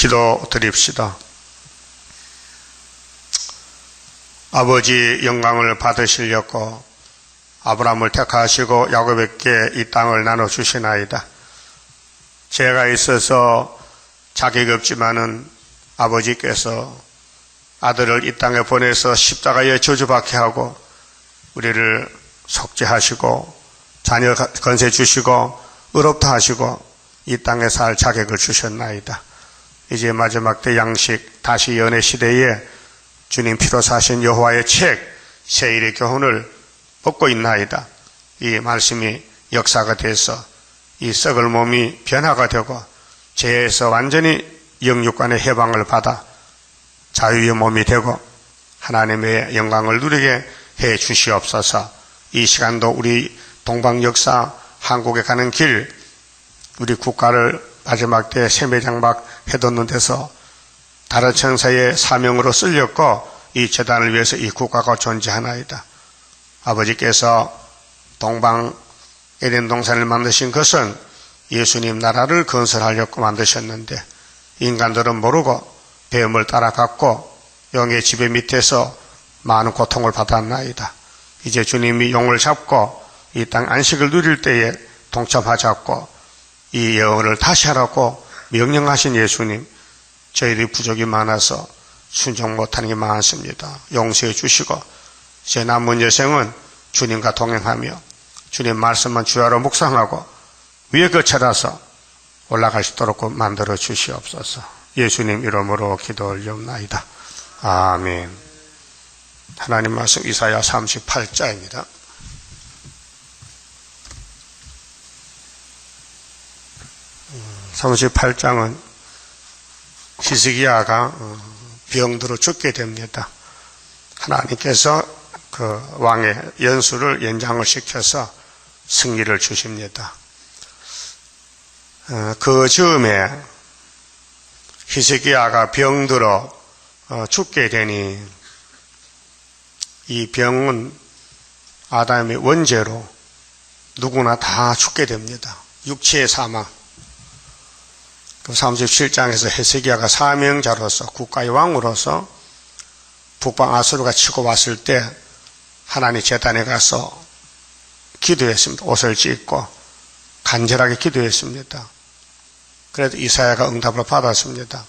기도 드립시다. 아버지 영광을 받으시려고 아브라함을 택하시고 야곱에게 이 땅을 나눠주시나이다. 죄가 있어서 자격이 없지만은 아버지께서 아들을 이 땅에 보내서 십자가에 저주받게 하고 우리를 속죄하시고 자녀 건세 주시고 의롭다 하시고 이 땅에 살 자격을 주셨나이다. 이제 마지막 때 양식 다시 연애 시대에 주님 피로 사신 여호와의 책 세일의 교훈을 얻고 있나이다. 이 말씀이 역사가 돼서 이 썩을 몸이 변화가 되고 죄에서 완전히 영육간의 해방을 받아 자유의 몸이 되고 하나님의 영광을 누리게 해 주시옵소서. 이 시간도 우리 동방 역사 한국에 가는 길 우리 국가를 마지막 때 세매장막 해놓는 데서 다른 천사의 사명으로 쓸렸고 이 재단을 위해서 이 국가가 존재하나이다. 아버지께서 동방 에덴 동산을 만드신 것은 예수님 나라를 건설하려고 만드셨는데 인간들은 모르고 배움을 따라갔고 영의 지배 밑에서 많은 고통을 받았나이다. 이제 주님이 용을 잡고 이 땅 안식을 누릴 때에 동참하셨고 이 영을 다시 하라고 명령하신 예수님, 저희들이 부족이 많아서 순종 못하는 게 많습니다. 용서해 주시고 제 남은 여생은 주님과 동행하며 주님 말씀만 주야로 묵상하고 위에 거쳐라서 올라갈 수 있도록 만들어 주시옵소서. 예수님 이름으로 기도 올리옵나이다. 아멘. 하나님 말씀 이사야 38자입니다. 38장은 히스기야가 병들어 죽게 됩니다. 하나님께서 그 왕의 연수를 연장을 시켜서 승리를 주십니다. 그 즈음에 히스기야가 병들어 죽게 되니 이 병은 아담의 원죄로 누구나 다 죽게 됩니다. 육체의 사망. 37장에서 히스기야가 사명자로서 국가의 왕으로서 북방 아수르가 치고 왔을 때 하나님 제단에 가서 기도했습니다. 옷을 찢고 간절하게 기도했습니다. 그래도 이사야가 응답을 받았습니다.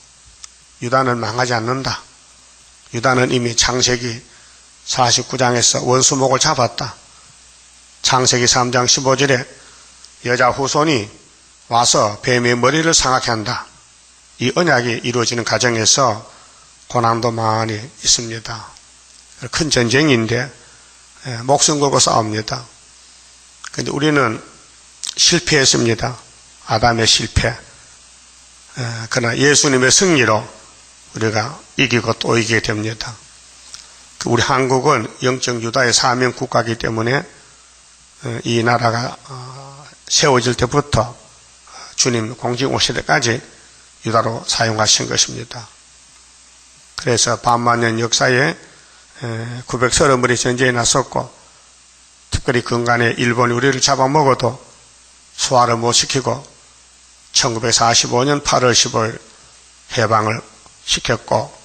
유다는 망하지 않는다. 유다는 이미 창세기 49장에서 원수목을 잡았다. 창세기 3장 15절에 여자 후손이 와서 뱀의 머리를 상하게 한다. 이 언약이 이루어지는 과정에서 고난도 많이 있습니다. 큰 전쟁인데 목숨 걸고 싸웁니다. 그런데 우리는 실패했습니다. 아담의 실패. 그러나 예수님의 승리로 우리가 이기고 또 이기게 됩니다. 우리 한국은 영적 유다의 사명 국가이기 때문에 이 나라가 세워질 때부터 주님 공직 오실 때까지 유다로 사용하신 것입니다. 그래서 반만년 역사에 930번의 전쟁에 나섰고 특별히 근간에 일본이 우리를 잡아먹어도 소화를 못 시키고 1945년 8월 15일 해방을 시켰고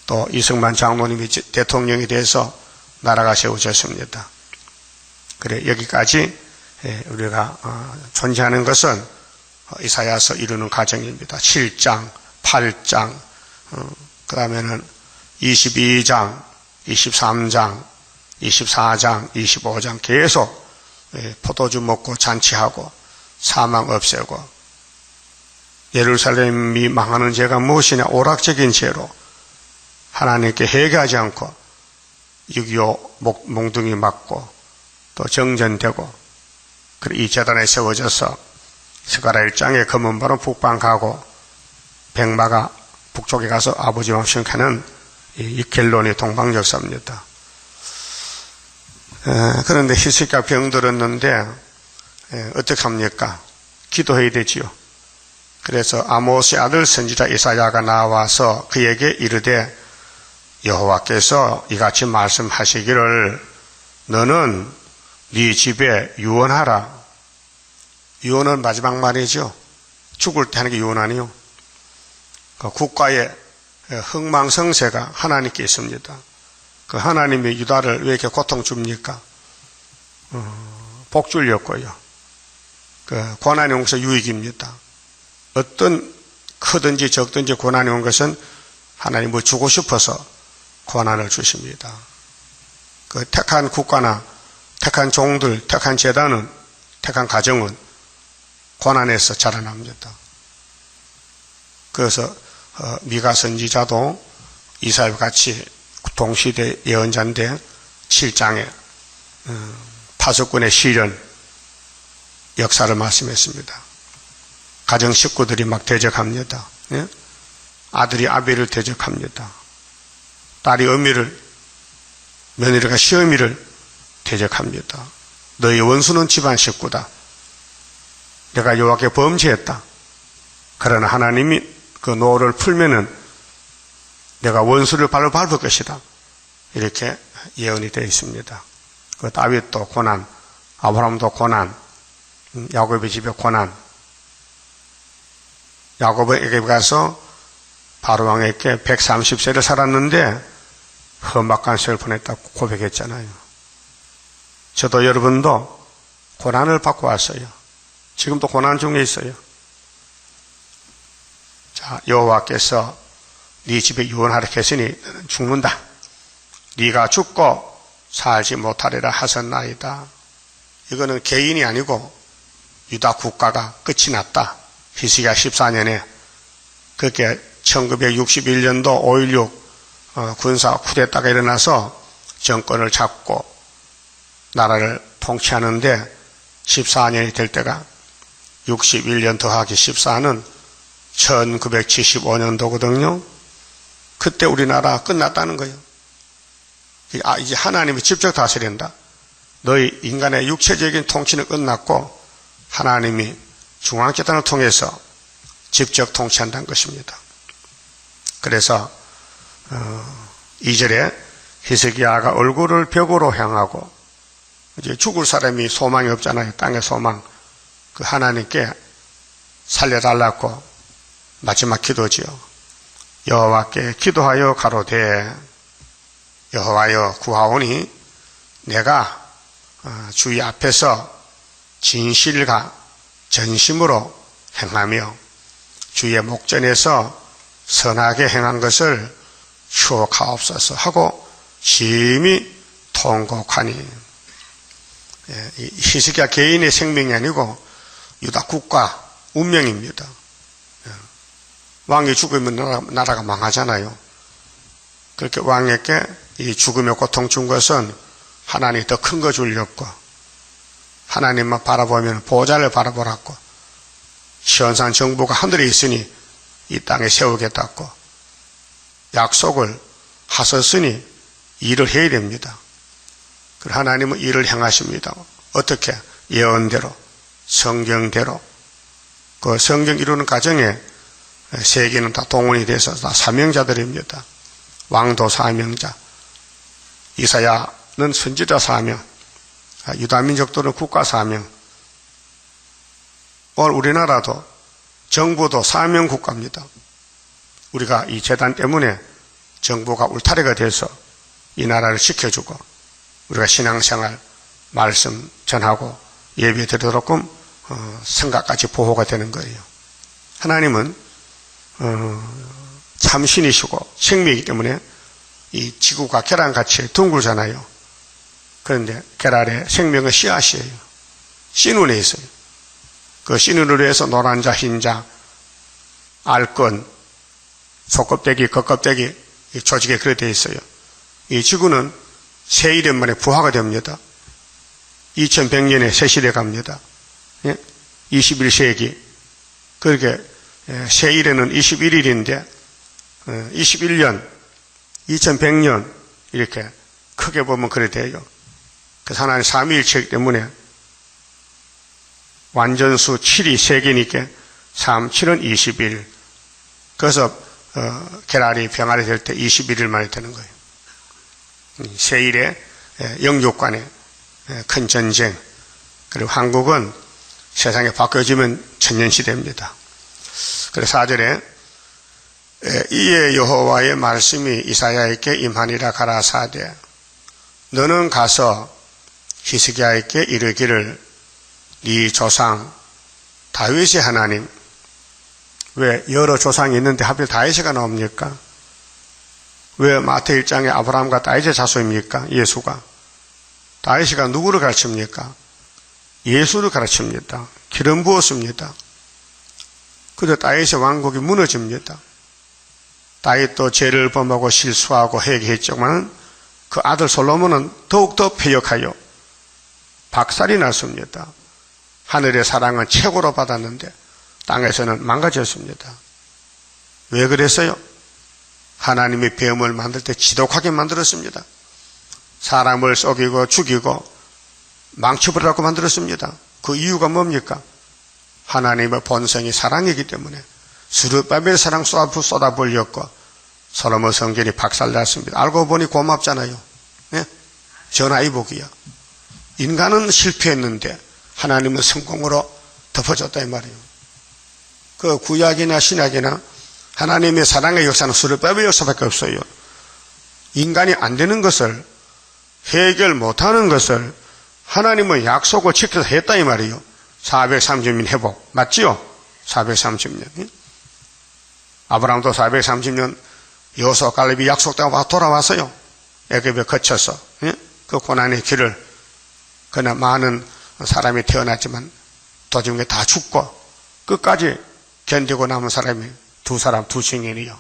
또 이승만 장로님이 대통령이 돼서 나라가 세워졌습니다. 그래 여기까지 우리가 존재하는 것은 이사야서 이루는 과정입니다. 7장, 8장, 그 다음에는 22장, 23장, 24장, 25장 계속 포도주 먹고 잔치하고 사망 없애고 예루살렘이 망하는 죄가 무엇이냐? 오락적인 죄로 하나님께 회개하지 않고 6.25 몽둥이 맞고 또 정전되고 이 재단에 세워져서 스가랴 1장에 검은 발은 북방 가고 백마가 북쪽에 가서 아버지 맘심하는 이 결론이 동방 역사입니다. 그런데 히스기야 병들었는데 어떻게 합니까? 기도해야 되지요. 그래서 아모스의 아들 선지자 이사야가 나와서 그에게 이르되 여호와께서 이같이 말씀하시기를 너는 네 집에 유언하라. 유언은 마지막 말이죠. 죽을 때 하는 게 유언 아니요. 그 국가의 흥망성쇠가 하나님께 있습니다. 그 하나님이 유다를 왜 이렇게 고통 줍니까? 복 주려고요. 그 고난이 온 것은 유익입니다. 어떤 크든지 적든지 고난이 온 것은 하나님을 주고 싶어서 고난을 주십니다. 그 택한 국가나 택한 종들, 택한 제단은, 택한 가정은 고난에서 자라납니다. 그래서 미가 선지자도 이사야와 같이 동시대 예언자인데 7장에 파수꾼의 시련 역사를 말씀했습니다. 가정 식구들이 막 대적합니다. 예? 아들이 아비를 대적합니다. 딸이 어미를, 며느리가 시어미를 대적합니다. 너희 원수는 집안 식구다. 내가 여호와께 범죄했다. 그러나 하나님이 그 노를 풀면은 내가 원수를 발로 밟을 것이다. 이렇게 예언이 되어 있습니다. 그 다윗도 고난, 아브라함도 고난, 야곱의 집에 고난. 야곱에게 가서 바로왕에게 130세를 살았는데 험악한 세월 보냈다고 고백했잖아요. 저도 여러분도 고난을 받고 왔어요. 지금도 고난 중에 있어요. 자, 여호와께서 네 집에 유언하라 했으니 너는 죽는다. 네가 죽고 살지 못하리라 하셨나이다. 이거는 개인이 아니고 유다 국가가 끝이 났다. 히스기야 14년에 그렇게 1961년도 5.16 군사 쿠데타가 일어나서 정권을 잡고 나라를 통치하는데 14년이 될 때가 61년 더하기 14는 1975년도거든요. 그때 우리나라 끝났다는 거예요. 이제 하나님이 직접 다스린다. 너희 인간의 육체적인 통치는 끝났고 하나님이 중앙재단을 통해서 직접 통치한다는 것입니다. 그래서 2절에 히스기야가 얼굴을 벽으로 향하고 이제 죽을 사람이 소망이 없잖아요. 땅의 소망. 그 하나님께 살려달라고 마지막 기도지요. 여호와께 기도하여 가로되 여호와여 구하오니 내가 주의 앞에서 진실과 전심으로 행하며 주의 목전에서 선하게 행한 것을 추억하옵소서 하고 심히 통곡하니. 히스기야 개인의 생명이 아니고 유다 국가 운명입니다. 왕이 죽으면 나라가 망하잖아요. 그렇게 왕에게 이 죽음의 고통 준 것은 하나님이 더 큰 거 주려고, 하나님만 바라보면 보좌를 바라보라고, 시온산 정부가 하늘에 있으니 이 땅에 세우겠다고 약속을 하셨으니 일을 해야 됩니다. 그리고 하나님은 일을 행하십니다. 어떻게? 예언대로, 성경대로. 그 성경 이루는 과정에 세계는 다 동원이 돼서 다 사명자들입니다. 왕도 사명자, 이사야는 선지자 사명, 유다민족들은 국가 사명. 오늘 우리나라도 정부도 사명 국가입니다. 우리가 이 재단 때문에 정부가 울타리가 돼서 이 나라를 지켜주고 우리가 신앙생활, 말씀 전하고 예배 드리도록끔 생각까지 보호가 되는 거예요. 하나님은 참신이시고 생명이기 때문에 이 지구가 계란같이 둥글잖아요. 그런데 계란에 생명의 씨앗이에요. 씨눈에 있어요. 그 씨눈으로 해서 노란자, 흰자, 알건, 속껍데기, 겉껍데기 조직에 그렇게 되어 있어요. 이 지구는 새 이름 만에 부화가 됩니다. 2100년에 새 시대 갑니다. 21세기. 그렇게 새 일에는 21일인데 21년, 2100년 이렇게 크게 보면 그래 돼요. 그래서 하나님 삼위일체이기 때문에 완전수 7이 3개니까 3, 7은 21. 그래서 게랄이 병아리 될 때 21일 만에 되는 거예요. 세일에 영육 간의 큰 전쟁. 그리고 한국은 세상에 바뀌어지면 천년시대입니다. 그래서 4절에 이에 여호와의 말씀이 이사야에게 임하니라 가라사대 너는 가서 히스기야에게 이르기를 네 조상 다윗의 하나님 왜 여러 조상이 있는데 하필 다윗이가 나옵니까? 왜 마태 1장에 아브라함과 다윗의 자손입니까? 예수가 다윗이가 누구를 가르칩니까? 예수를 가르칩니다. 기름 부었습니다. 그래서 다윗의 왕국이 무너집니다. 다윗도 죄를 범하고 실수하고 회개했지만 그 아들 솔로몬은 더욱더 패역하여 박살이 났습니다. 하늘의 사랑은 최고로 받았는데 땅에서는 망가졌습니다. 왜 그랬어요? 하나님이 병을 만들 때 지독하게 만들었습니다. 사람을 속이고 죽이고 망쳐버리라고 만들었습니다. 그 이유가 뭡니까? 하나님의 본성이 사랑이기 때문에 스룹바벨 사랑 쏟아버렸고 솔로몬 성전이 박살났습니다. 알고 보니 고맙잖아요. 네? 전화위복이요. 인간은 실패했는데 하나님은 성공으로 덮어줬다 이 말이에요. 그 구약이나 신약이나 하나님의 사랑의 역사는 스룹바벨 역사밖에 없어요. 인간이 안 되는 것을 해결 못하는 것을 하나님은 약속을 지켜서 했다 이 말이에요. 430년 회복 맞지요? 430년 아브라함도 430년 여호수아 갈렙이 약속되고 돌아왔어요. 애굽에 거쳐서 그 고난의 길을 그러나 많은 사람이 태어났지만 도중에 다 죽고 끝까지 견디고 남은 사람이 두 사람 두 증인이요.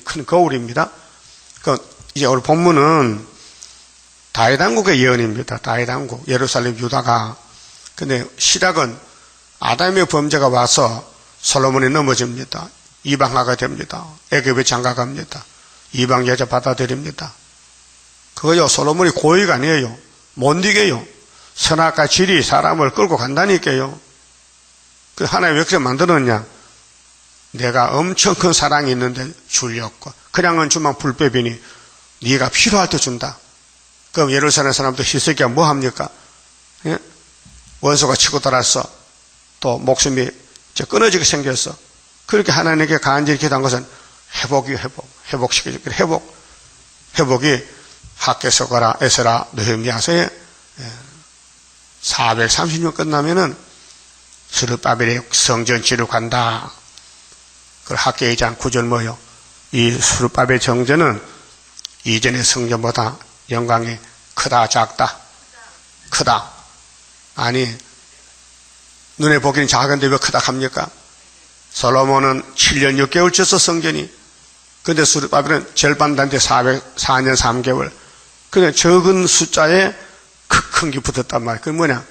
큰 거울입니다. 이제 오늘 본문은 다윗 왕국의 예언입니다. 다윗 왕국 예루살렘 유다가 근데 시작은 아담의 범죄가 와서 솔로몬이 넘어집니다. 이방화가 됩니다. 애굽에 장가갑니다. 이방 여자 받아들입니다. 그거요 솔로몬이 고의가 아니에요. 못 이겨요. 선악과 질이 사람을 끌고 간다니까요. 그 하나님 왜 그렇게 만들었냐? 내가 엄청 큰 사랑이 있는데 주려고 그냥은 주면 불법이니 네가 필요할 때 준다. 그럼 예루살렘 사람도 히스기야 뭐 합니까? 예? 원수가 치고 들어왔어. 또 목숨이 끊어지게 생겼어. 그렇게 하나님께 간절히 기도한 것은 회복이 회복시켜줄게. 회복이 학개서가라 에스라 느헤미야서에 430년 끝나면은 스룹바벨의 성전 지로 간다. 그 학개 2장 9절 뭐요? 이 스룹바벨 정전은 이전의 성전보다 영광이 크다 작다? 크다. 아니 눈에 보기는 작은데 왜 크다 합니까? 솔로몬은 7년 6개월 쳤어 성전이. 근데 스룹바벨은 절반단데 4년 3개월. 그냥 적은 숫자에 큰 게 붙었단 말이에요. 그게 뭐냐?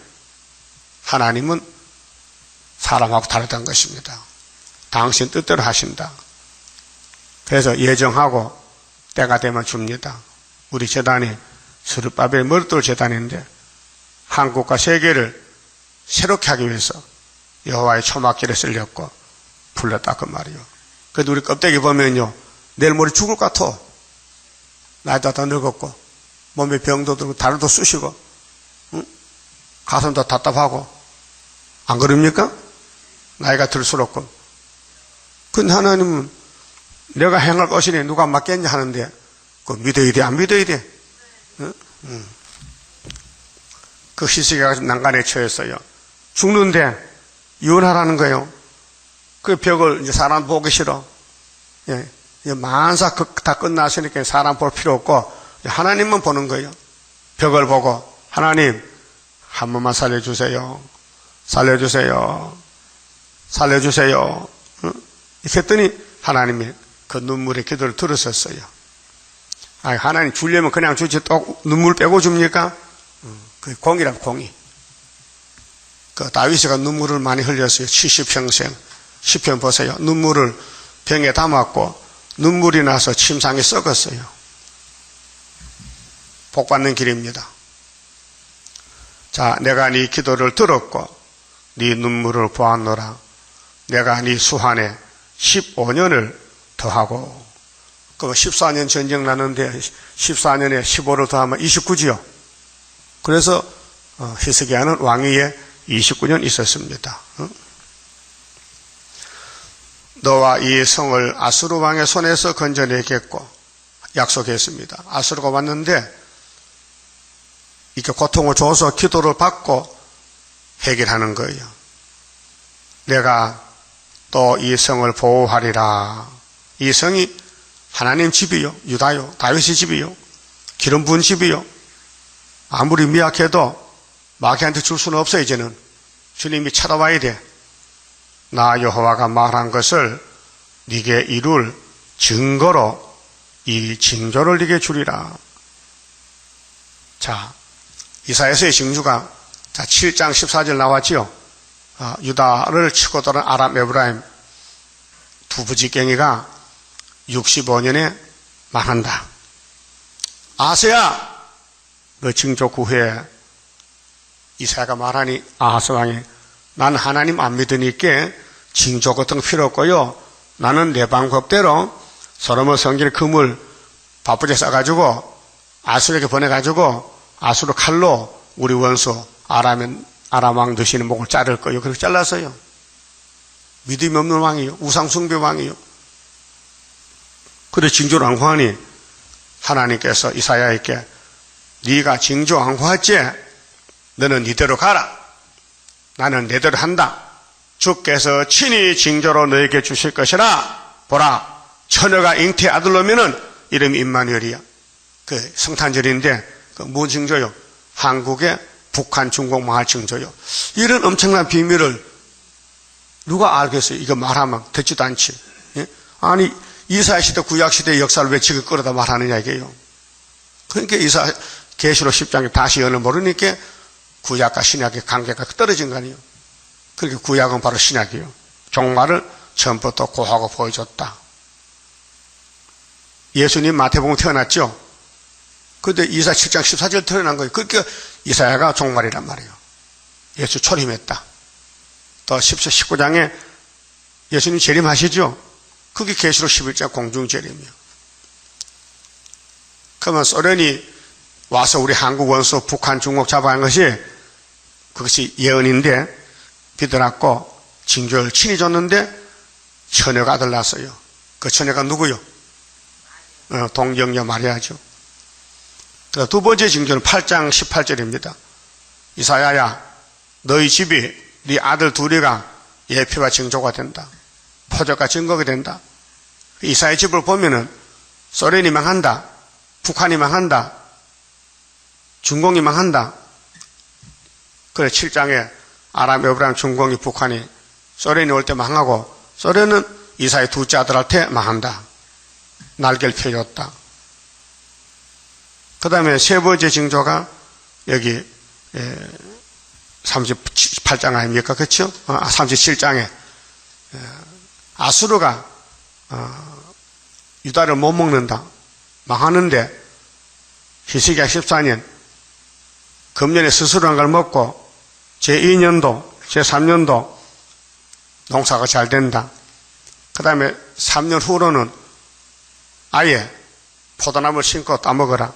하나님은 사람하고 다르다는 것입니다. 당신 뜻대로 하신다. 그래서 예정하고 때가 되면 줍니다. 우리 재단이 스룹바벨 머릿돌 재단인데 한국과 세계를 새롭게 하기 위해서 여호와의 초막기를 쓸렸고 불렀다 그 말이요. 그래도 우리 껍데기 보면요 내일 모레 죽을 것 같아. 나이도 다 늙었고 몸에 병도 들고 다리도 쑤시고 응? 가슴도 답답하고 안 그럽니까? 나이가 들수록. 근데 하나님은 내가 행할 것이니 누가 맡겠냐 하는데 그 믿어야 돼 안 믿어야 돼? 응? 그 히스기야가 난간에 처했어요. 죽는데 이혼하라는 거예요. 그 벽을 이제 사람 보기 싫어. 예, 만사 다 끝났으니까 사람 볼 필요 없고 하나님만 보는 거예요. 벽을 보고 하나님 한 번만 살려주세요. 살려주세요. 살려주세요. 이렇게 했더니 하나님이 그 눈물의 기도를 들으셨어요. 아니, 하나님 주려면 그냥 주지 또 눈물 빼고 줍니까? 그 공이란 공이. 그 다윗이가 눈물을 많이 흘렸어요. 70평생. 시편 보세요. 눈물을 병에 담았고 눈물이 나서 침상에 썩었어요. 복 받는 길입니다. 자, 내가 네 기도를 들었고 네 눈물을 보았노라. 내가 네 수한에 15년을 더하고 그 14년 전쟁 나는데 14년에 15를 더하면 29지요. 그래서 히스기야는 왕위에 29년 있었습니다. 너와 이 성을 아수르 왕의 손에서 건져내겠고 약속했습니다. 아수르가 왔는데 이렇게 고통을 줘서 기도를 받고 해결하는 거예요. 내가 또 이 성을 보호하리라. 이 성이 하나님 집이요, 유다요, 다윗의 집이요, 기름 부은 집이요. 아무리 미약해도 마귀한테 줄 수는 없어. 이제는 주님이 찾아와야 돼. 나 여호와가 말한 것을 네게 이룰 증거로 이 징조를 네게 주리라. 자, 이사야서의 징조가 7장 14절 나왔지요. 유다를 치고 도는 아람 에브라임 두 부지깽이가 65년에 망한다. 아하스야, 그 징조 구후에 이사야가 말하니 아하스 왕이 나는 하나님 안 믿으니까 징조 같은 거 필요 없고요. 나는 내 방법대로 솔로몬 성전의 금을 바쁘게 싸가지고 아수르에게 보내가지고 아수르 칼로 우리 원수 아람 왕 드시는 목을 자를 거예요. 그렇게 잘랐어요. 믿음이 없는 왕이요, 우상숭배 왕이요. 그래 징조를 안구하니 하나님께서 이사야에게 네가 징조 안구했지? 너는 이대로 가라. 나는 내대로 한다. 주께서 친히 징조로 너에게 주실 것이라. 보라, 처녀가 잉태 아들 놓으면은 이름이 임마누엘이야. 그 성탄절인데 그 뭐 징조요? 한국의 북한 중국 망할 징조요. 이런 엄청난 비밀을 누가 알겠어요? 이거 말하면 듣지도 않지. 예? 아니 이사야 시대 구약 시대의 역사를 왜 지금 끌어다 말하느냐 이게요. 그러니까 이사 계시록 10장에 다시 연을 모르니까 구약과 신약의 관계가 떨어진 거 아니에요. 그러니까 구약은 바로 신약이에요. 종말을 처음부터 고하고 보여줬다. 예수님 마태복음 태어났죠. 그런데 이사 7장 14절 태어난 거예요. 그러니까 이사야가 종말이란 말이에요. 예수 초림했다. 또 10서 19장에 예수님 재림하시죠. 그게 계시록 11장 공중재림이에요. 그러면 소련이 와서 우리 한국 원수 북한 중국 잡아간 것이 그것이 예언인데 비들었고 징조를 친히 줬는데 처녀가 아들 낳았어요. 그 처녀가 누구요? 동정녀 마리아죠. 두 번째 징조는 8장 18절입니다. 이사야야, 너희 집이 네 아들 둘이가 예표와 징조가 된다. 표적과 증거가 된다. 이사야 집을 보면은 소련이 망한다, 북한이 망한다, 중공이 망한다. 그래 7장에 아람, 에브라임, 중공이, 북한이 소련이 올 때 망하고 소련은 이사야 둘째 아들한테 망한다. 날개를 펴줬다. 그 다음에 세 번째 징조가 여기 38장 아닙니까? 그렇죠? 37장에 아수르가 유다를 못 먹는다. 망하는데 히스기야 14년 금년에 스스로 한 걸 먹고 제2년도 제3년도 농사가 잘 된다. 그 다음에 3년 후로는 아예 포도나무를 심고 따먹어라.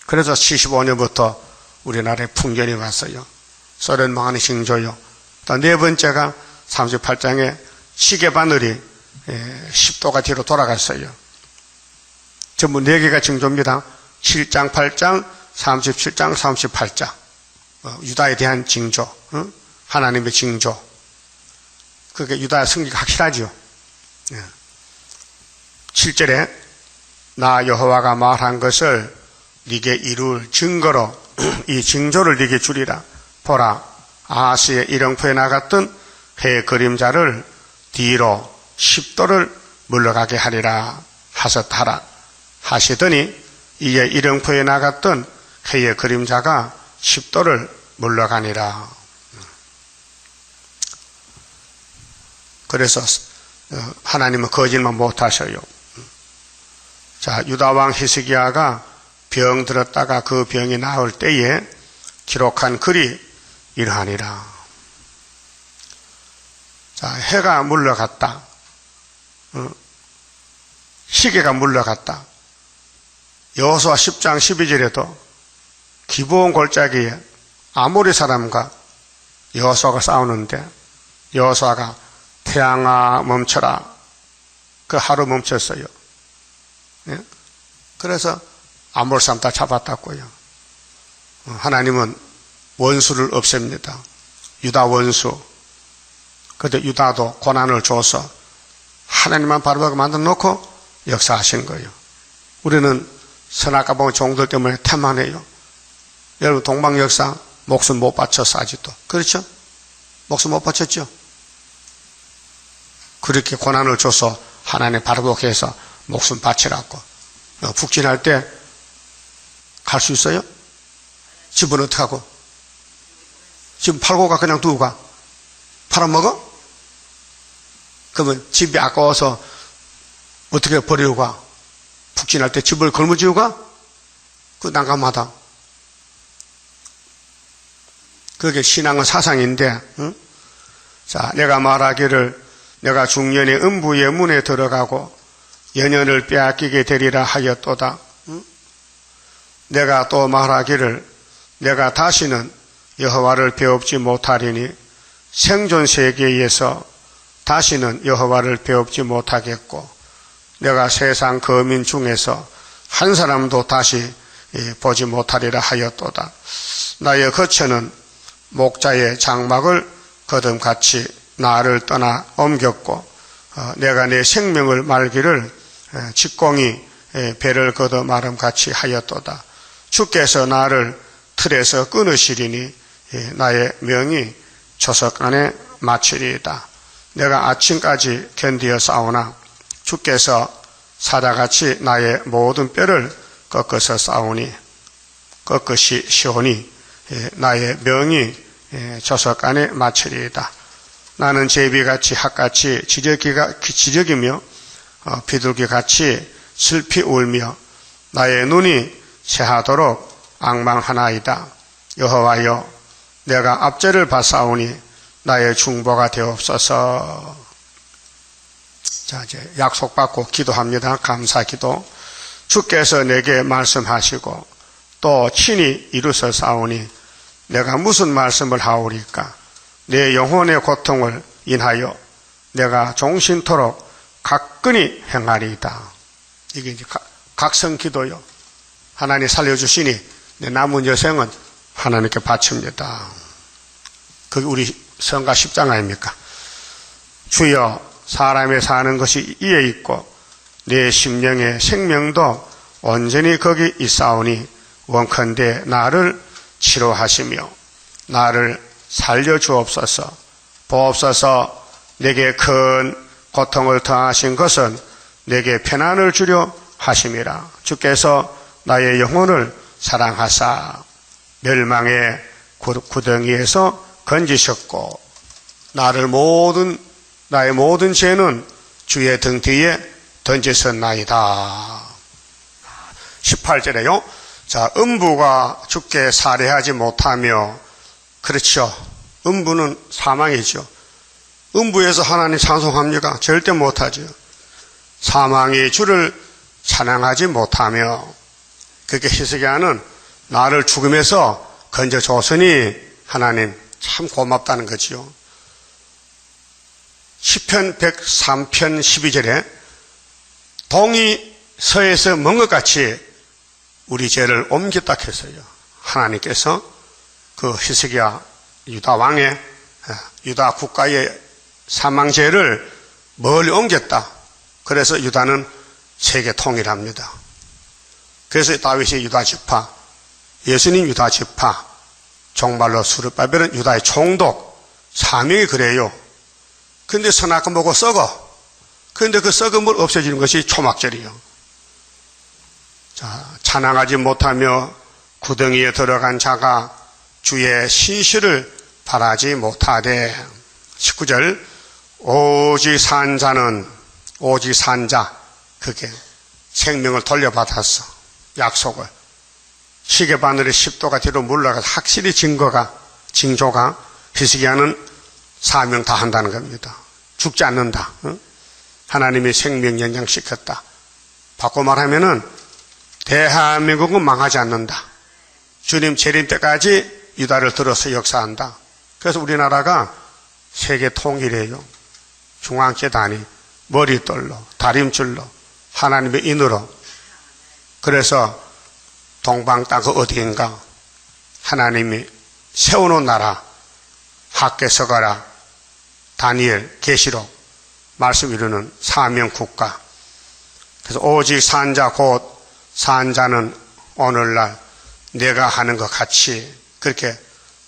그래서 75년부터 우리나라에 풍년이 왔어요. 소련 망하는 징조요. 또 네 번째가 38장에 시계바늘이 10도가 뒤로 돌아갔어요. 전부 4개가 징조입니다. 7장, 8장, 37장, 38장. 유다에 대한 징조, 하나님의 징조. 그게 유다의 승리가 확실하죠. 7절에 나 여호와가 말한 것을 네게 이룰 증거로 이 징조를 네게 주리라. 보라, 아하스의 일렁포에 나갔던 해 그림자를 뒤로 10도를 물러가게 하리라 하셨하라 하시더니 이에 일렁포에 나갔던 해의 그림자가 10도를 물러가니라. 그래서 하나님은 거짓말 못하셔요. 자, 유다왕 히스기야가 병 들었다가 그 병이 나을 때에 기록한 글이 이러하니라. 자, 해가 물러갔다. 시계가 물러갔다. 여호수아 10장 12절에도 기브온 골짜기에 아모리 사람과 여호수아가 싸우는데 여호수아가 태양아 멈춰라. 그 하루 멈췄어요. 예? 그래서 아몰삼 다 잡았다고요. 하나님은 원수를 없앱니다. 유다 원수. 그런데 유다도 고난을 줘서 하나님만 바라보게 만들어 놓고 역사하신 거예요. 우리는 선악과 보면 종들 때문에 태만해요. 여러분 동방 역사 목숨 못 바쳤어 아직도. 그렇죠? 목숨 못 바쳤죠? 그렇게 고난을 줘서 하나님 바라보게 해서 목숨 바치라고. 북진할 때 갈 수 있어요? 집은 어떻게 하고? 집 팔고 가 그냥 두고 가? 팔아먹어? 그러면 집이 아까워서 어떻게 버리고 가? 북진할 때 집을 걸무지고 가? 그 난감하다. 그게 신앙의 사상인데, 응? 자, 내가 말하기를 내가 중년의 음부의 문에 들어가고 연연을 빼앗기게 되리라 하였도다. 응? 내가 또 말하기를 내가 다시는 여호와를 배웁지 못하리니 생존 세계에서 다시는 여호와를 배웁지 못하겠고 내가 세상 거민 중에서 한 사람도 다시 보지 못하리라 하였도다. 나의 거처는 목자의 장막을 거듭같이 나를 떠나 옮겼고 내가 내 생명을 말기를 직공이 배를 걷어 마름같이 하였도다. 주께서 나를 틀에서 끊으시리니 나의 명이 초석 안에 마치리이다. 내가 아침까지 견디어 싸우나 주께서 사자같이 나의 모든 뼈를 꺾어서 싸우니 꺾으시 시오니 나의 명이 초석 안에 마치리이다. 나는 제비같이 핫같이 지저귀며 비둘기같이 슬피 울며 나의 눈이 새하도록 앙망하나이다. 여호와여 내가 압제를 받사오니 나의 중보가 되옵소서. 자, 이제 약속받고 기도합니다. 감사기도. 주께서 내게 말씀하시고 또 친히 이루셨사오니 내가 무슨 말씀을 하오리까? 내 영혼의 고통을 인하여 내가 종신토록 가끈히 행하리이다. 이게 이제 각성기도요. 하나님 살려주시니 내 남은 여생은 하나님께 바칩니다. 그게 우리 성가 10장 아닙니까? 주여 사람의 사는 것이 이에 있고 내 심령의 생명도 온전히 거기 있사오니 원컨대 나를 치료하시며 나를 살려주옵소서. 보옵소서. 내게 큰 고통을 더하신 것은 내게 편안을 주려 하심이라. 주께서 나의 영혼을 사랑하사 멸망의 구덩이에서 건지셨고 나의 모든 죄는 주의 등 뒤에 던지셨나이다. 18절에요. 자, 음부가 주께 살해하지 못하며, 그렇죠. 음부는 사망이죠. 음부에서 하나님 찬송합니까? 절대 못하죠. 사망이 주를 찬양하지 못하며, 그렇게 히스기야는 나를 죽음에서 건져줬으니 하나님 참 고맙다는 거지요. 시편 103편 12절에 동이 서에서 먼 것 같이 우리 죄를 옮겼다 했어요. 하나님께서 그 히스기야 유다 왕의 유다 국가의 사망죄를 멀리 옮겼다. 그래서 유다는 세계 통일합니다. 그래서 다윗이 유다 지파, 예수님 유다 지파, 종말로 수르바벨은 유다의 총독, 사명이 그래요. 근데 선악과 보고 썩어. 그런데 그 썩음을 없애주는 것이 초막절이요. 자, 찬양하지 못하며 구덩이에 들어간 자가 주의 신실을 바라지 못하되. 19절 오직 산 자 그게 생명을 돌려받았어. 약속을. 시계바늘의 10도가 뒤로 물러가서 확실히 징조가 히스기야는 사명 다 한다는 겁니다. 죽지 않는다. 응? 하나님이 생명 연장시켰다. 바꿔 말하면은 대한민국은 망하지 않는다. 주님 재림 때까지 유다를 들어서 역사한다. 그래서 우리나라가 세계 통일이에요. 중앙재단이 머릿돌로 다림줄로 하나님의 인으로 그래서 동방 땅 그 어디인가 하나님이 세워놓은 나라 학계 서가라 다니엘 계시록 말씀 이루는 사명 국가 그래서 오직 산자 곧 산자는 오늘날 내가 하는 것 같이 그렇게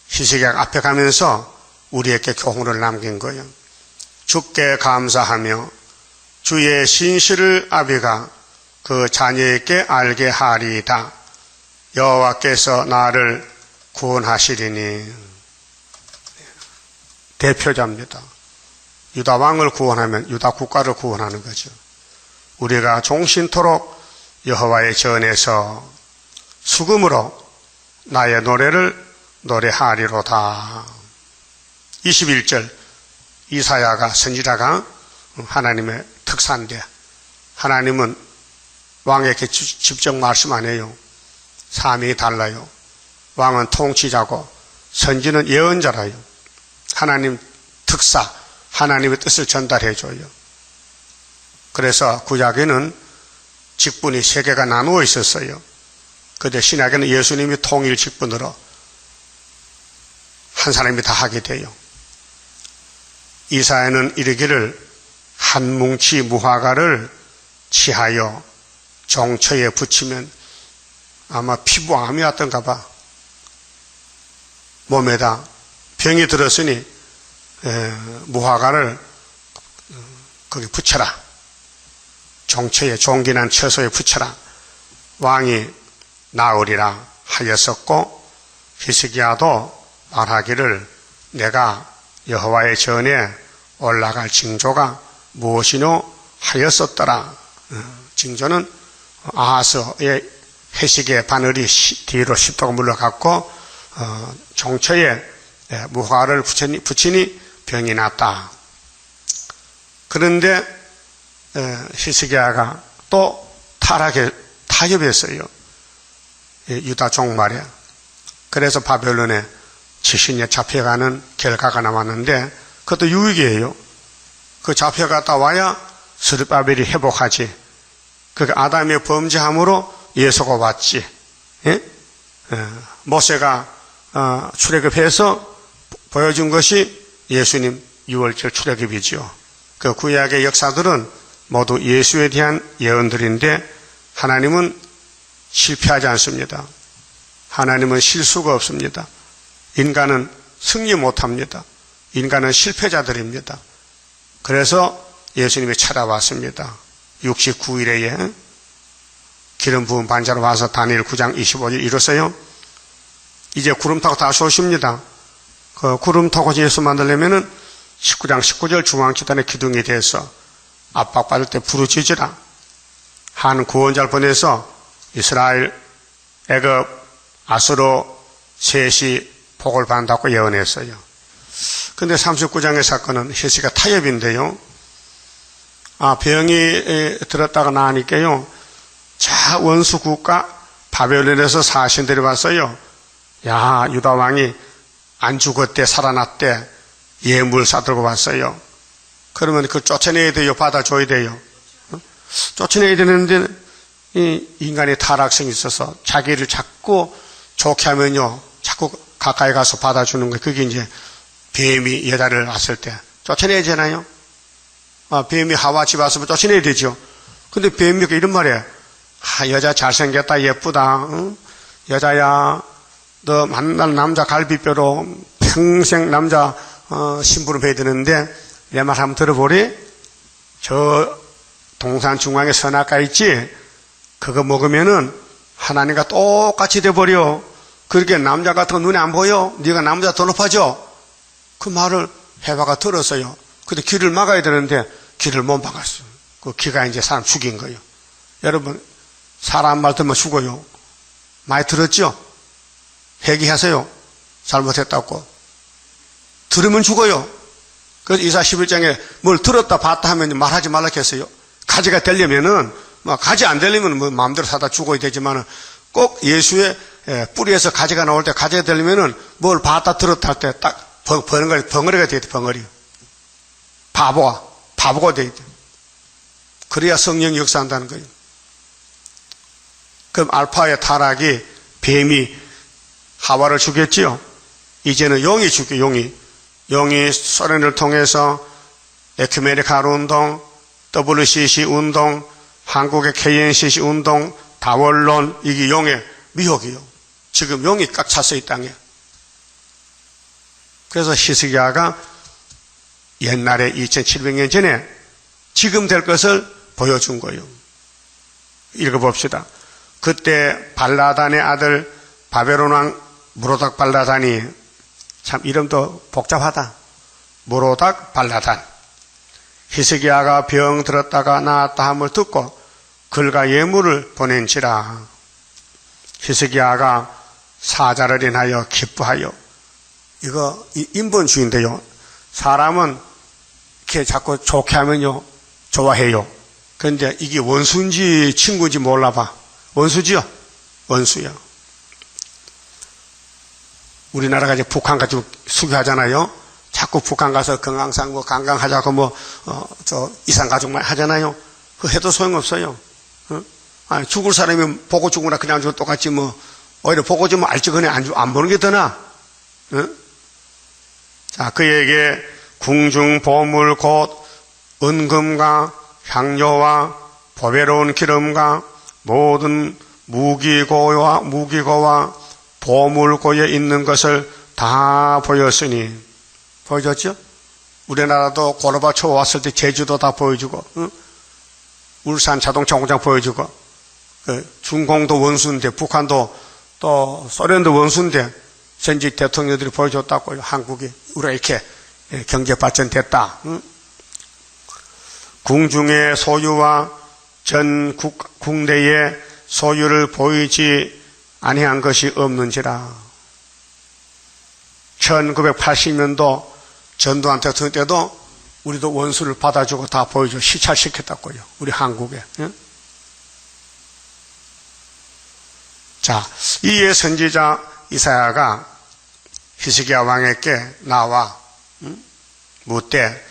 히스기야 앞에 가면서 우리에게 교훈을 남긴 거예요. 주께 감사하며 주의 신실을 아비가 그 자녀에게 알게 하리이다. 여호와께서 나를 구원하시리니. 대표자입니다. 유다 왕을 구원하면 유다 국가를 구원하는 거죠. 우리가 종신토록 여호와의 전에서 수금으로 나의 노래를 노래하리로다. 21절 이사야가 선지자가 하나님의 특사인데 하나님은 왕에게 직접 말씀 안 해요. 사명이 달라요. 왕은 통치자고 선지는 예언자라요. 하나님 특사, 하나님의 뜻을 전달해줘요. 그래서 구약에는 직분이 세 개가 나누어 있었어요. 그런데 신약에는 예수님이 통일 직분으로 한 사람이 다 하게 돼요. 이사야는 이르기를 한 뭉치 무화과를 치하여 정처에 붙이면 아마 피부암이 왔던가 봐. 몸에다 병이 들었으니 무화과를 거기 붙여라. 정처에 종기난 처소에 붙여라. 왕이 나으리라 하였었고 히스기야도 말하기를 내가 여호와의 전에 올라갈 징조가 무엇이뇨 하였었더라. 징조는 아하스의 해식의 바늘이 뒤로 십도가 물러갔고 종처에 무화과를 붙이니 병이 났다. 그런데 히스기야가 또 타협했어요. 유다 종말에. 그래서 바벨론에 70년 잡혀가는 결과가 나왔는데 그것도 유익이에요. 그 잡혀갔다 와야 스룹바벨이 회복하지. 그게 아담의 범죄함으로 예수가 왔지. 예? 모세가 출애굽해서 보여준 것이 예수님 6월절 출애굽이죠. 그 구약의 역사들은 모두 예수에 대한 예언들인데 하나님은 실패하지 않습니다. 하나님은 실수가 없습니다. 인간은 승리 못합니다. 인간은 실패자들입니다. 그래서 예수님이 찾아왔습니다. 69일에 기름 부은 반자로 와서 다니엘 9장 25절 이뤘어요. 이제 구름 타고 다시 오십니다. 그 구름 타고 예수 만들려면은 19장 19절 중앙지단의 기둥이 돼서 압박받을 때 부르짖으라. 한 구원자를 보내서 이스라엘, 애굽, 아수로 셋이 복을 받는다고 예언했어요. 근데 39장의 사건은 히스기야 타협인데요. 병이 들었다가 나니까요. 자, 원수 국가 바벨론에서 사신들이 왔어요. 야, 유다 왕이 안 죽었대, 살아났대. 예물 싸들고 왔어요. 그러면 그 쫓아내야 돼요, 받아줘야 돼요. 쫓아내야 되는데 이 인간의 타락성이 있어서 자기를 자꾸 좋게 하면요, 자꾸 가까이 가서 받아주는 거예요. 그게 이제 뱀이 여자를 왔을 때 쫓아내야 되잖아요. 뱀이 하와 집 왔으면 쫓아내야 되죠. 근데 뱀이 이런 말이에요. 여자 잘생겼다, 예쁘다. 응? 여자야, 너 만날 남자 갈비뼈로 평생 남자 심부름 해야 되는데 내 말 한번 들어보리. 저 동산 중앙에 선악과 있지? 그거 먹으면은 하나님과 똑같이 돼버려. 그렇게 남자 같은 거 눈에 안 보여? 네가 남자 더 높아져? 그 말을 해바가 들었어요. 근데 길을 막아야 되는데 길을 못 막았어요. 그 기가 이제 사람 죽인 거예요. 여러분, 사람 말 들으면 죽어요. 많이 들었죠? 회개하세요. 잘못했다고. 들으면 죽어요. 그래서 이사 11장에 뭘 들었다 봤다 하면 말하지 말라 했어요. 가지가 되려면은, 가지 안 되려면 뭐 마음대로 사다 죽어야 되지만은 꼭 예수의 뿌리에서 가지가 나올 때 가지가 되려면은 뭘 봤다 들었다 할 때 딱 벙어리가 돼야 돼, 벙어리. 바보야. 바보가 돼야 돼. 그래야 성령이 역사한다는 거예요. 그럼 알파의 타락이 뱀이 하와를 죽였지요. 이제는 영이 죽여, 영이 소련을 통해서 에큐메니칼 운동, WCC 운동, 한국의 KNCC 운동, 다원론, 이게 영의 미혹이요. 지금 영이 꽉 찼어, 이 땅에. 그래서 히스기야가 옛날에 2700년 전에 지금 될 것을 보여준 거예요. 읽어봅시다. 그때 발라단의 아들 바벨론 왕 무로닥 발라단이, 참 이름도 복잡하다. 무로닥 발라단. 히스기야가 병 들었다가 나았다 함을 듣고 글과 예물을 보낸지라. 히스기야가 사자를 인하여 기뻐하여. 이거 인본주의인데요. 사람은 이렇게 자꾸 좋게 하면요 좋아해요. 그런데 이게 원수인지 친구인지 몰라봐. 원수지요? 원수야. 우리나라가 이제 북한 가지고 수교하잖아요. 자꾸 북한 가서 건강상 뭐 관광하자고 이산가족만 하잖아요. 그 해도 소용없어요. 아니, 죽을 사람이 보고 죽으나 그냥 죽어 똑같지 뭐. 오히려 보고 주면 알지거니 안 보는 게 더 나아. 자, 그에게 궁중 보물 곧 은금과 향료와 보배로운 기름과 모든 무기고와 보물고에 있는 것을 다 보였으니. 보여줬죠? 우리나라도 고르바초프 왔을 때 제주도 다 보여주고, 울산 자동차 공장 보여주고, 중공도 원수인데, 북한도 또 소련도 원수인데, 전직 대통령들이 보여줬다고요. 한국이 우리가 이렇게 경제 발전됐다. 궁중의 소유와 전 국내의 소유를 보이지 아니한 것이 없는지라. 1980년도 전두환 대통령 때도 우리도 원수를 받아주고 다 보여주고 시찰시켰다고요. 우리 한국에. 자, 이에 선지자 이사야가 히스기야 왕에게 나와 묻되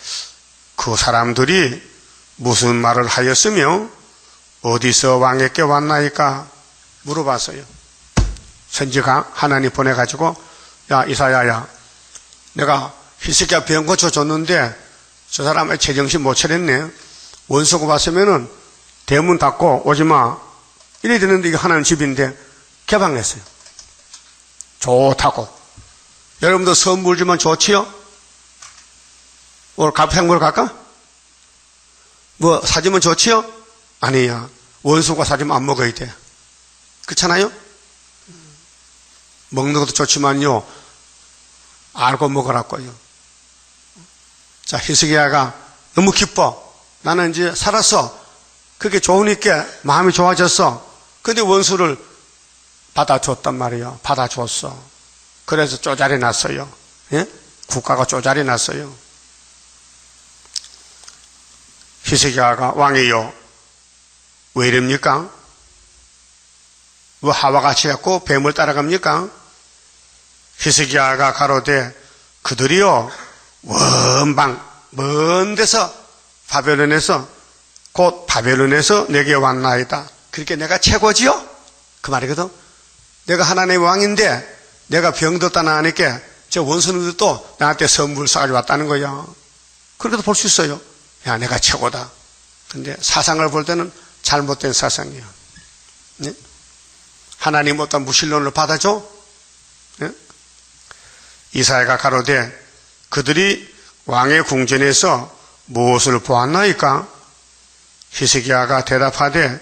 그 사람들이 무슨 말을 하였으며 어디서 왕에게 왔나이까 물어봤어요. 선지가 하나님 보내가지고, 야 이사야야, 내가 히스기야 병 고쳐줬는데 저 사람의 제정신 못 차렸네. 원수고 봤으면은 대문 닫고 오지마. 이래 되는데 이게 하나님 집인데 개방했어요. 좋다고. 여러분도 선물 주면 좋지요? 오늘 카페 한번 갈까? 뭐 사주면 좋지요? 아니야. 원수가 사주면 안 먹어야 돼. 그렇잖아요? 먹는 것도 좋지만요, 알고 먹으라고요. 자, 히스기야가 너무 기뻐. 나는 이제 살았어. 그게 좋으니까 마음이 좋아졌어. 근데 원수를 받아줬단 말이에요. 받아줬어. 그래서 쪼잘이 났어요. 예? 국가가 쪼잘이 났어요. 히스기야가 왕이요, 왜 이럽니까? 왜 하와같이 했고 뱀을 따라갑니까? 히스기야가 가로되 그들이요 원방 먼 데서 바벨론에서 곧 바벨론에서 내게 왔나이다. 그렇게 내가 최고지요? 그 말이거든. 내가 하나님의 왕인데 내가 병들었다 나니까 저 원수들도 나한테 선물 싸가지고 왔다는 거야. 그렇게도 볼 수 있어요. 야, 내가 최고다. 근데 사상을 볼 때는 잘못된 사상이야. 네? 하나님 어떤 무신론을 받아줘? 네? 이사야가 가로되 그들이 왕의 궁전에서 무엇을 보았나이까? 히스기야가 대답하되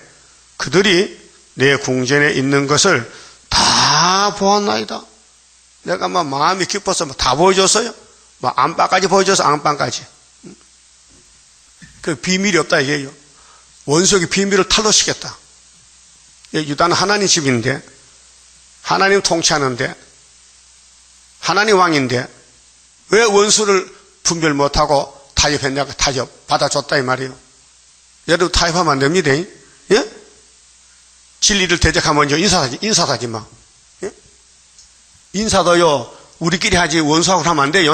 그들이 내 궁전에 있는 것을 다 보았나이다. 내가 막 마음이 기뻐서 다 보여줬어요. 막 안방까지 보여줘서 안방까지. 그 비밀이 없다 이게요. 원수의 비밀을 탈로시켰다. 유다는 하나님 집인데, 하나님 통치하는데, 하나님 왕인데 왜 원수를 분별 못하고 타협했냐고. 타협 받아줬다 이 말이에요. 여러분 타협하면 안 됩니다. 예? 진리를 대적하면 인사도 하지 마. 예? 인사도요 우리끼리 하지 원수하고 하면 안 돼요.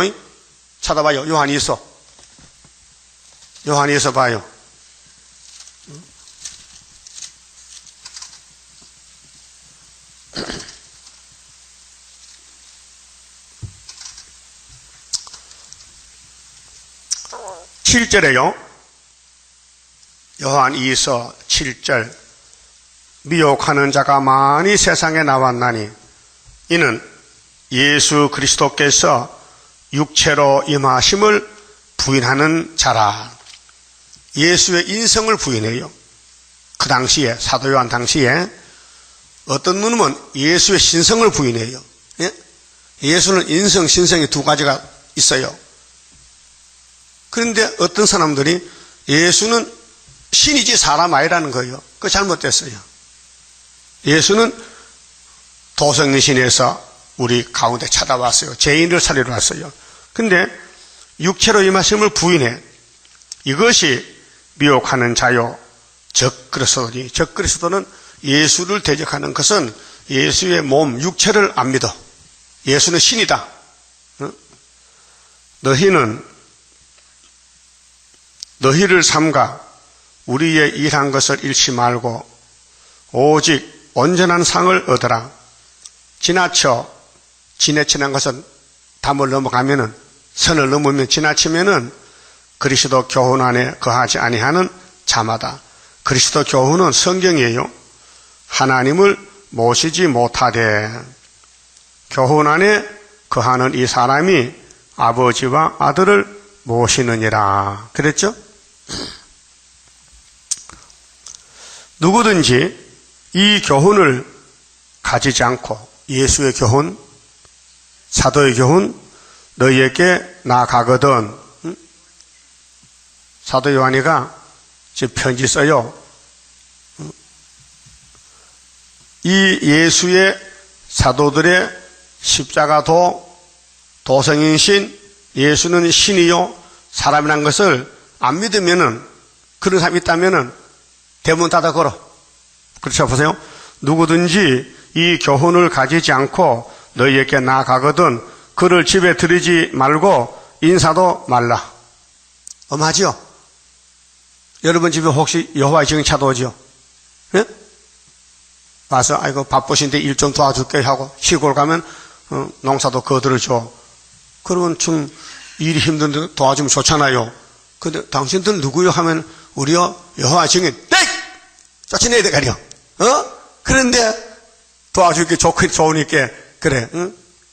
찾아봐요. 요한이 있어. 요한에서 봐요. 7절에요. 요한 2서 7절. 미혹하는 자가 많이 세상에 나왔나니 이는 예수 그리스도께서 육체로 임하심을 부인하는 자라. 예수의 인성을 부인해요. 그 당시에, 사도 요한 당시에 어떤 놈은 예수의 신성을 부인해요. 예? 예수는 인성, 신성이 두 가지가 있어요. 그런데 어떤 사람들이 예수는 신이지 사람 아니라는 거예요. 그거 잘못됐어요. 예수는 도성신에서 우리 가운데 찾아왔어요. 죄인을 살리러 왔어요. 근데 육체로 임하심을 부인해. 이것이 미혹하는 자요 적그리스도니. 적그리스도는 예수를 대적하는 것은 예수의 몸, 육체를 안 믿어. 예수는 신이다. 너희를 삼가 우리의 일한 것을 잃지 말고 오직 온전한 상을 얻으라. 지나치는 것은 담을 넘어가면은, 선을 넘으면, 지나치면은 그리스도 교훈 안에 거하지 아니하는 자마다. 그리스도 교훈은 성경이에요. 하나님을 모시지 못하되 교훈 안에 거하는 이 사람이 아버지와 아들을 모시느니라. 그랬죠? 누구든지 이 교훈을 가지지 않고, 예수의 교훈, 사도의 교훈, 너희에게 나가거든. 사도 요한이가 지금 편지 써요. 이 예수의 사도들의 십자가도, 도성인신, 예수는 신이요 사람이란 것을 안 믿으면은, 그런 사람이 있다면은 대문 닫아 걸어. 그렇죠? 보세요. 누구든지 이 교훈을 가지지 않고 너희에게 나아가거든 그를 집에 들이지 말고 인사도 말라. 엄하지요? 여러분 집에 혹시 여호와의 증인차도 오죠? 예? 와서 아이고 바쁘신데 일 좀 도와줄게 하고 시골 가면 농사도 거들어줘. 그러면 좀 일이 힘든데 도와주면 좋잖아요. 근데 당신들 누구요? 하면 우리요 여호와의 증인. 네! 쫓아내야 되가려. 그런데 도와주기 좋으니까 그래,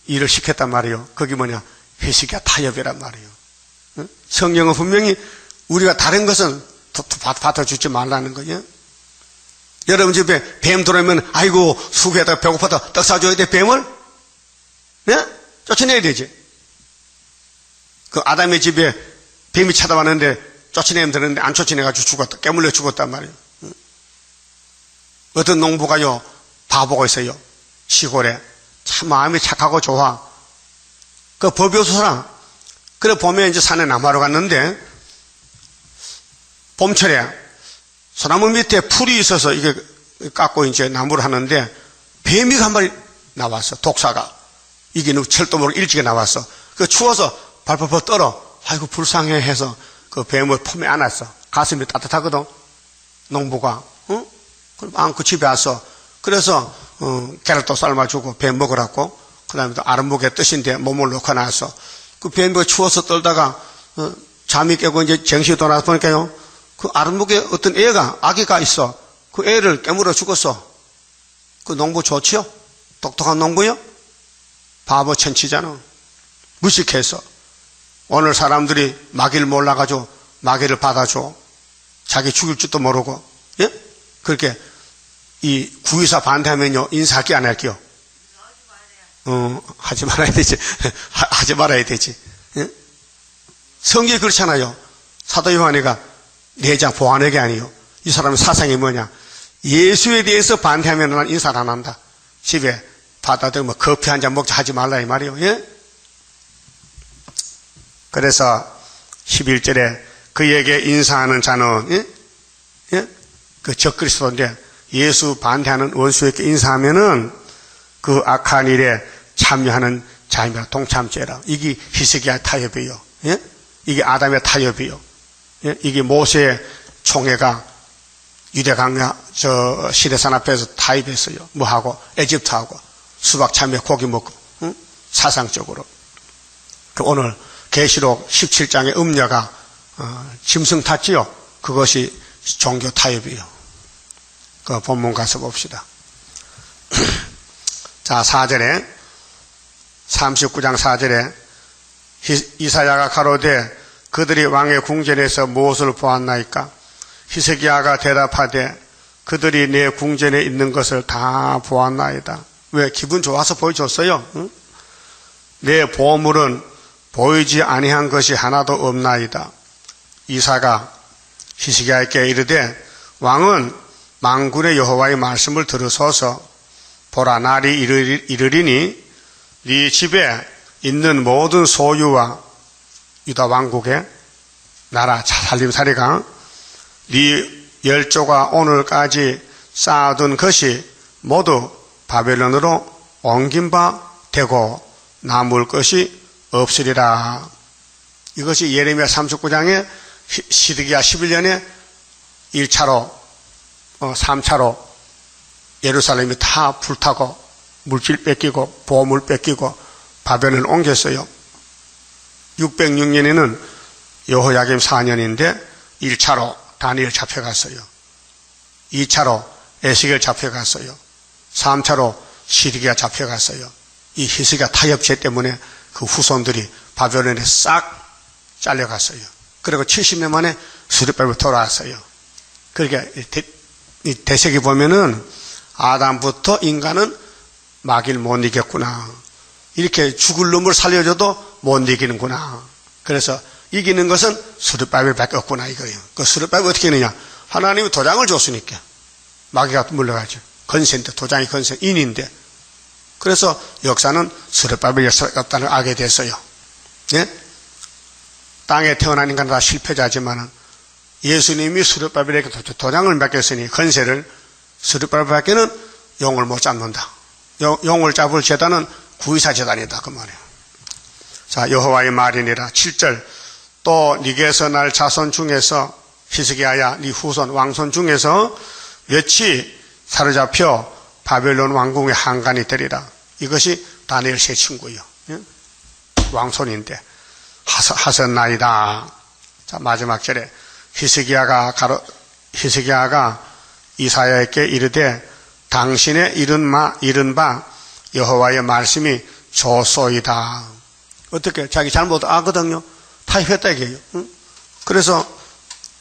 일을 시켰단 말이에요. 그게 뭐냐? 회식이야, 타협이란 말이에요. 성경은 분명히 우리가 다른 것은 받아주지 말라는 거예요. 여러분 집에 뱀 들어오면 아이고 수고했다 배고파다 떡 사줘야 돼. 뱀을? 네? 쫓아내야 되지. 그 아담의 집에 뱀이 찾아왔는데 쫓아내면 되는데 안 쫓아내가지고 죽었다. 깨물려 죽었단 말이에요. 어떤 농부가요 바보가 있어요. 시골에 참 마음이 착하고 좋아. 그 법요소랑 그래 봄에 이제 산에 나무하러 갔는데 봄철에 소나무 밑에 풀이 있어서 이게 깎고 이제 나무를 하는데 뱀이 한 마리 나왔어. 독사가 이게 철도모로 일찍 나왔어. 그 추워서 발펄펄 떨어. 아이고 불쌍해 해서 그 뱀을 품에 안았어. 가슴이 따뜻하거든. 농부가 그럼 안고 집에 와서 그래서 계란도 삶아주고 뱀 먹으라고. 그 다음에 또 아랫목에 뜻인데 몸을 놓고 나서 그 뱀이 추워서 떨다가 잠이 깨고 이제 정신이 돌아서 보니까요 그 아랫목에 어떤 아기가 있어. 그 애를 깨물어 죽었어. 그 농부 좋지요? 똑똑한 농부요? 바보 천치잖아. 무식해서 오늘 사람들이 마귀를 몰라가지고 마귀를 받아줘. 자기 죽일 줄도 모르고. 예? 그렇게 이 구의사 반대하면요 인사할게 안 할게요? 하지 말아야 되지. 하지 말아야 되지. 예? 성경이 그렇잖아요. 사도 요한이가 내장 보완하게 아니에요. 이 사람의 사상이 뭐냐? 예수에 대해서 반대하면 난 인사를 안 한다. 집에 받아들면 커피 한 잔 먹자 하지 말라 이 말이에요. 예? 그래서 11절에 그에게 인사하는 자는 예? 예? 그 적그리스도인데 예수 반대하는 원수에게 인사하면은 그 악한 일에 참여하는 자입니다. 동참죄라. 이게 히스기야 타협이요. 예? 이게 아담의 타협이요. 예? 이게 모세의 총회가 유대강야 시내산 앞에서 타입했어요. 뭐하고 에집트하고 수박 참외 고기 먹고, 응? 사상적으로. 오늘 계시록 17장의 음녀가 짐승 탔지요. 그것이 종교 타협이에요. 그 본문 가서 봅시다. 자, 4절에 39장 4절에 이사야가 가로되 그들이 왕의 궁전에서 무엇을 보았나이까? 히스기야가 대답하되 그들이 내 궁전에 있는 것을 다 보았나이다. 왜? 기분 좋아서 보여줬어요. 응? 내 보물은 보이지 아니한 것이 하나도 없나이다. 이사가 히스기야에게 이르되 왕은 만군의 여호와의 말씀을 들으소서. 보라, 날이 이르리니 네 집에 있는 모든 소유와 유다 왕국의 나라 살림살이가 네 열조가 오늘까지 쌓아둔 것이 모두 바벨론으로 옮긴 바 되고 남을 것이 없으리라. 이것이 예레미야 39장에 시드기야 11년에 1차로 3차로 예루살렘이 다 불타고 물질 뺏기고 보물 뺏기고 바벨론 옮겼어요. 606년에는 여호야김 4년인데 1차로 다니엘 잡혀갔어요. 2차로 에스겔 잡혀갔어요. 3차로 시드기야 잡혀갔어요. 이 히스기야 타협죄 때문에 그 후손들이 바벨론에 싹 잘려갔어요. 그리고 70년 만에 수르바벨로 돌아왔어요. 그러니까 이 대세기 보면은 아담부터 인간은 마귀를 못 이겼구나. 이렇게 죽을 놈을 살려줘도 못 이기는구나. 그래서 이기는 것은 수르바벨밖에 없구나 이거예요. 그 수르바벨 어떻게 했느냐? 하나님이 도장을 줬으니까 마귀가 물러가죠. 건세인데 도장이 건세 인인데. 그래서 역사는 수르바벨 역사가 없다는 걸 알게 됐어요. 예? 땅에 태어난 인간은 다 실패자지만은 예수님이 수르바벨에게 도장을 맡겼으니 건세를 수르바벨밖에는 용을 못 잡는다. 용을 잡을 제단은 구이사 제단이다 그 말이에요. 자, 여호와의 말이니라. 7절 또 네게서 날 자손 중에서 히스기야야 네 후손 왕손 중에서 몇이 사로잡혀 바벨론 왕궁의 한간이 되리라. 이것이 다니엘 세 친구예요. 예? 왕손인데 하셨나이다. 자, 마지막 절에 히스기야가 이사야에게 이르되 당신의 이른 바 여호와의 말씀이 좋소이다. 어떻게? 자기 잘못 아거든요. 타협했다 이게요. 응? 그래서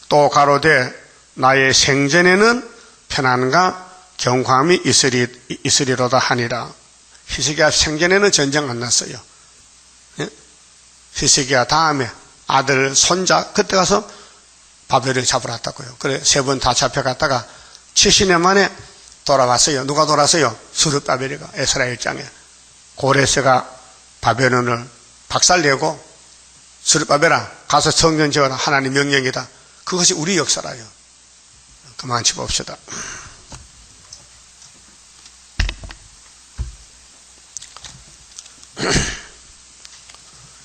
또 가로되 나의 생전에는 편안과 경감이 있으리로다 하니라. 히스기야 생전에는 전쟁 안 났어요. 예? 히스기야 다음에 아들 손자 그때 가서 바벨론 잡으러 왔다고요. 그래 세 번 다 잡혀갔다가 70년 만에 돌아왔어요. 누가 돌아왔어요? 스룹바벨이가 에스라엘 장에 고레스가 바벨론을 박살내고 스룹바벨아 가서 성전 지어라. 하나님 명령이다. 그것이 우리 역사라요. 그만 짚읍시다.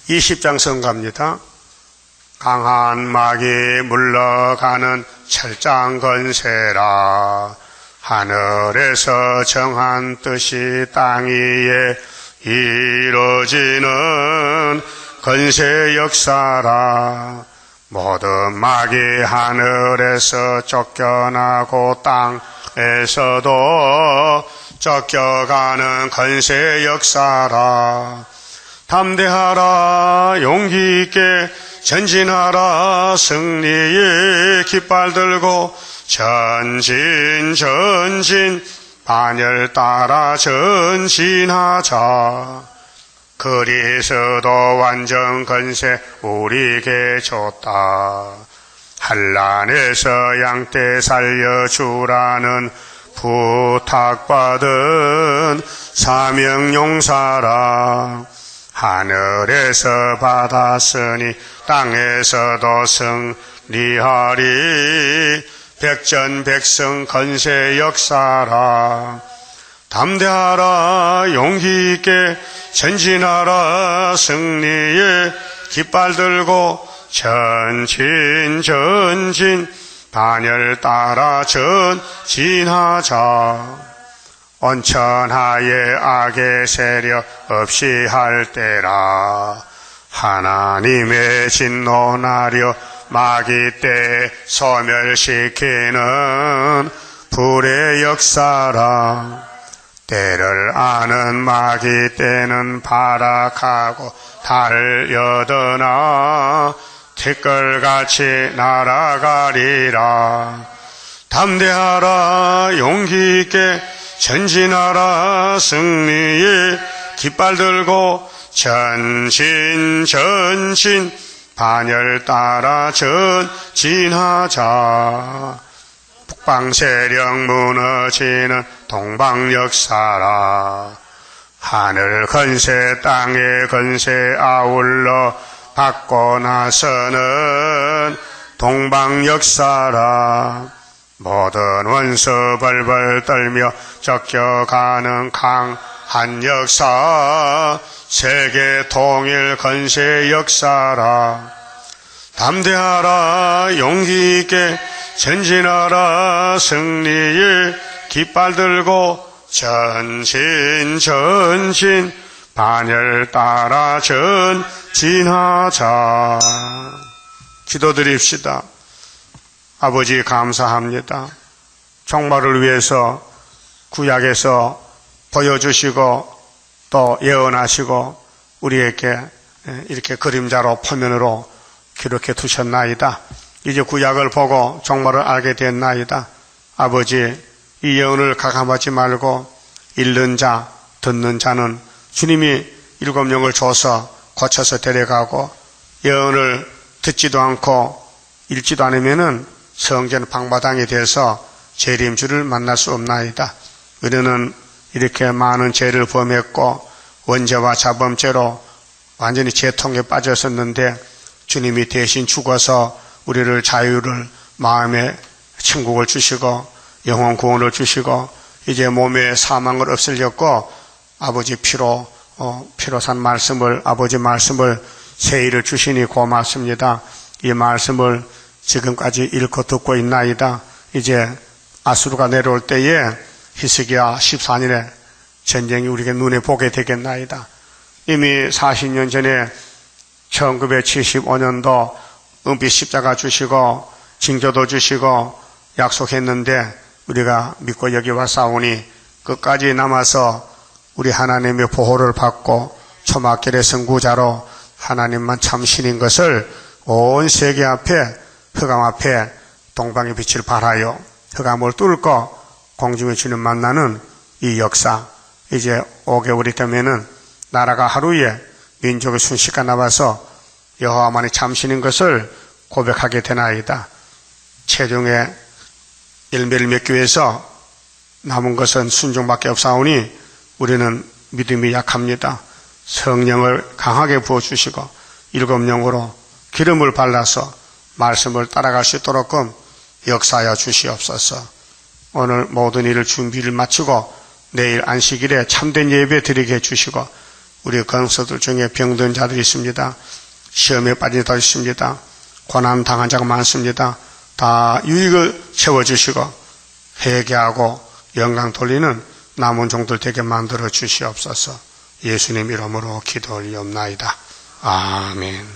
(20장) 성가입니다. 강한 막이 물러가는 철장 건세라. 하늘에서 정한 뜻이 땅 위에 이루어지는 건세 역사라. 모든 막이 하늘에서 쫓겨나고 땅에서도 쫓겨가는 건세 역사라. 담대하라 용기 있게 전진하라 승리의 깃발 들고 전진 반열 따라 전진하자. 그리스도 완전 건세 우리에게 줬다. 한란에서 양떼 살려주라는 부탁받은 사명용사라. 하늘에서 받았으니 땅에서도 승리하리. 백전백승 건세 역사라. 담대하라 용기 있게 전진하라 승리의 깃발 들고 전진 반열 따라 전진하자. 온천하에 악의 세력 없이 할 때라. 하나님의 진노 나려 마귀 때 소멸시키는 불의 역사라. 때를 아는 마귀 때는 발악하고 달려드나 티끌같이 날아가리라. 담대하라 용기 있게 전진하라. 승리의 깃발 들고 전진 반열 따라 전진하자. 북방 세력 무너지는 동방 역사라. 하늘 건세 땅의 건세 아울러 받고 나서는 동방 역사라. 모든 원수 벌벌 떨며 쫓겨가는 강한 역사. 세계 통일 건세 역사라. 담대하라 용기 있게 전진하라. 승리의 깃발 들고 전진 반열 따라 전진하자. 기도드립시다. 아버지 감사합니다. 종말을 위해서 구약에서 보여주시고 또 예언하시고 우리에게 이렇게 그림자로 표면으로 기록해 두셨나이다. 이제 구약을 보고 종말을 알게 됐나이다. 아버지, 이 예언을 가감하지 말고 읽는 자, 듣는 자는 주님이 7영을 줘서 고쳐서 데려가고, 예언을 듣지도 않고 읽지도 않으면은 성전 방바당이 돼서 재림주를 만날 수 없나이다. 우리는 이렇게 많은 죄를 범했고 원죄와 자범죄로 완전히 죄통에 빠졌었는데 주님이 대신 죽어서 우리를 자유를, 마음의 천국을 주시고 영혼 구원을 주시고 이제 몸의 사망을 없애려고 아버지 피로 산 말씀을, 아버지 말씀을 세일을 주시니 고맙습니다. 이 말씀을 지금까지 읽고 듣고 있나이다. 이제 아수르가 내려올 때에 히스기야 14년에 전쟁이 우리에게 눈에 보게 되겠나이다. 이미 40년 전에 1975년도 은빛 십자가 주시고 징조도 주시고 약속했는데 우리가 믿고 여기 와싸우니 끝까지 남아서 우리 하나님의 보호를 받고 초막결의 선구자로 하나님만 참 신인 것을 온 세계 앞에, 흑암 앞에 동방의 빛을 발하여 흑암을 뚫고 공중의 주님 만나는 이 역사, 이제 5개월이 되면은 나라가 하루에 민족의 순식간 나와서 여호와만이 참신인 것을 고백하게 되나이다. 체중의 열매를 맺기 위해서 남은 것은 순종밖에 없사오니 우리는 믿음이 약합니다. 성령을 강하게 부어주시고 7영으로 기름을 발라서 말씀을 따라갈 수 있도록끔 역사하여 주시옵소서. 오늘 모든 일을 준비를 마치고 내일 안식일에 참된 예배 드리게 해주시고, 우리 건서들 중에 병든 자들이 있습니다. 시험에 빠진 자도 있습니다. 고난 당한 자가 많습니다. 다 유익을 채워주시고 회개하고 영광 돌리는 남은 종들 되게 만들어 주시옵소서. 예수님 이름으로 기도 올리옵나이다. 아멘.